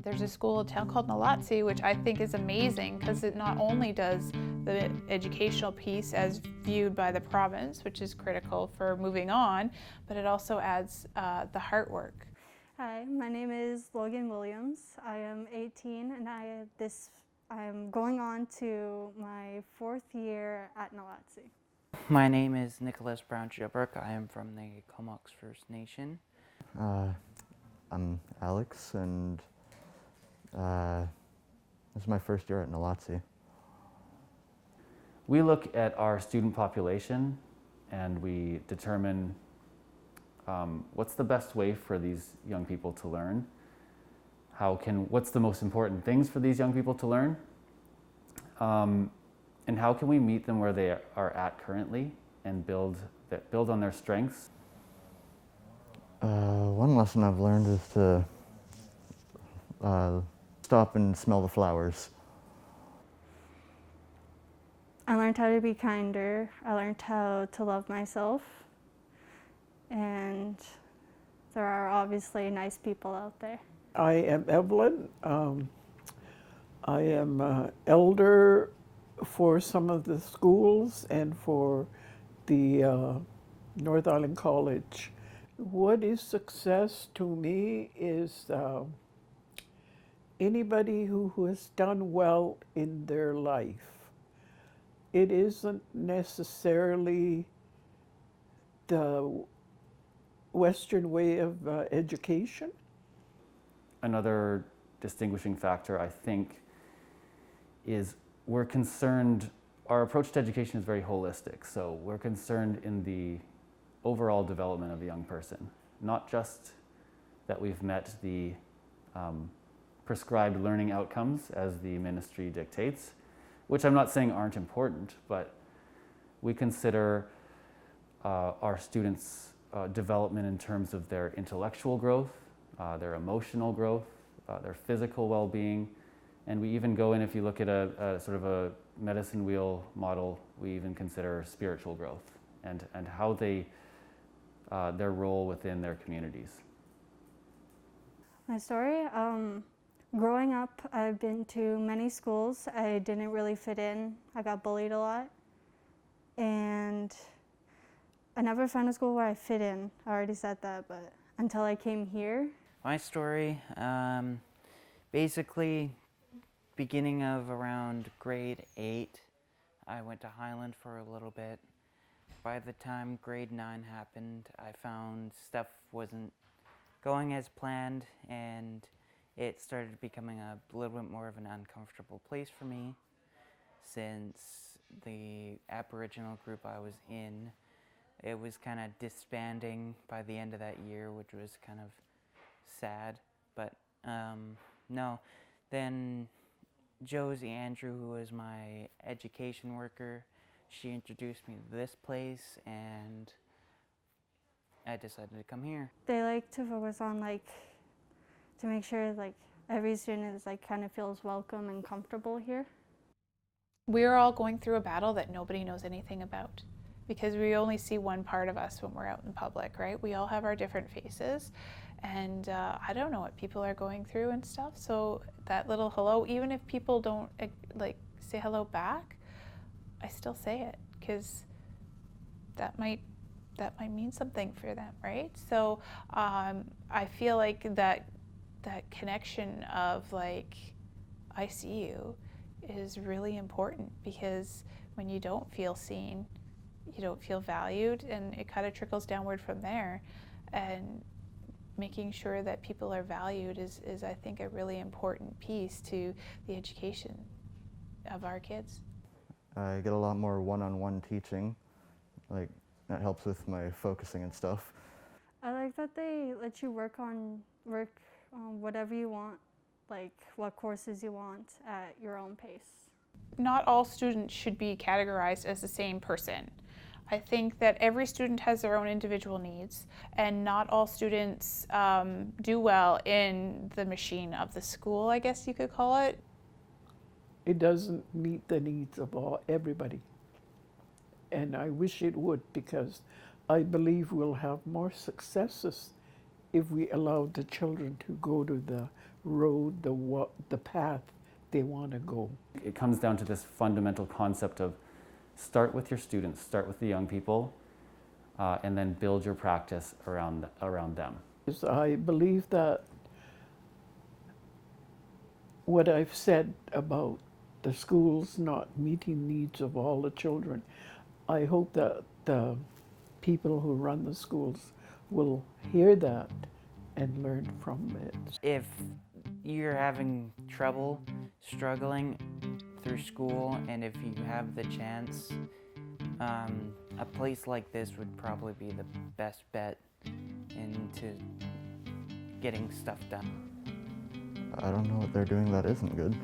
There's a school in town called Nalaatsi, which I think is amazing because it not only does the educational piece as viewed by the province, which is critical for moving on, but it also adds the heart work. Hi, my name is Logan Williams. I am 18 and I'm going on to my 4th year at Nalaatsi. My name is Nicholas Brown-Gilbrook. I am from the Comox First Nation. I'm Alex, and this is my first year at Nalaatsi. We look at our student population and we determine what's the best way for these young people to learn. What's the most important things for these young people to learn? And how can we meet them where they are at currently and build on their strengths? One lesson I've learned is to stop and smell the flowers. I learned how to be kinder. I learned how to love myself. And there are obviously nice people out there. I am Evelyn. I am elder for some of the schools and for the North Island College. What is success to me is anybody who has done well in their life. It isn't necessarily the Western way of education. Another distinguishing factor, I think, is we're concerned, our approach to education is very holistic. So we're concerned in the overall development of the young person, not just that we've met the prescribed learning outcomes as the ministry dictates, which I'm not saying aren't important, but we consider our students' development in terms of their intellectual growth, their emotional growth, their physical well-being, and we even go in, if you look at a sort of a medicine wheel model, we even consider spiritual growth and how their role within their communities. My story, growing up, I've been to many schools. I didn't really fit in. I got bullied a lot. And I never found a school where I fit in. I already said that, but until I came here. My story, basically, beginning of around grade 8, I went to Highland for a little bit. By the time grade 9 happened, I found stuff wasn't going as planned, and it started becoming a little bit more of an uncomfortable place for me, since the Aboriginal group I was in, it was kind of disbanding by the end of that year, which was kind of sad. But no, then Josie Andrew, who was my education worker, she introduced me to this place, and I decided to come here. They like to focus on to make sure every student is kind of feels welcome and comfortable here. We're all going through a battle that nobody knows anything about because we only see one part of us when we're out in public, right? We all have our different faces, and I don't know what people are going through and stuff. So that little hello, even if people don't say hello back, I still say it because that might mean something for them, right? So I feel like that connection of I see you is really important, because when you don't feel seen, you don't feel valued, and it kind of trickles downward from there. And making sure that people are valued is I think a really important piece to the education of our kids. I get a lot more one-on-one teaching, that helps with my focusing and stuff. I like that they let you work on whatever you want, what courses you want at your own pace. Not all students should be categorized as the same person. I think that every student has their own individual needs, and not all students do well in the machine of the school, I guess you could call it. It doesn't meet the needs of everybody. And I wish it would, because I believe we'll have more successes if we allowed the children to go to the road, the path they want to go. It comes down to this fundamental concept of start with your students, start with the young people, and then build your practice around them. Yes, I believe that what I've said about the schools not meeting needs of all the children, I hope that the people who run the schools will hear that and learn from it. If you're having trouble, struggling through school, and if you have the chance, a place like this would probably be the best bet into getting stuff done. I don't know what they're doing that isn't good.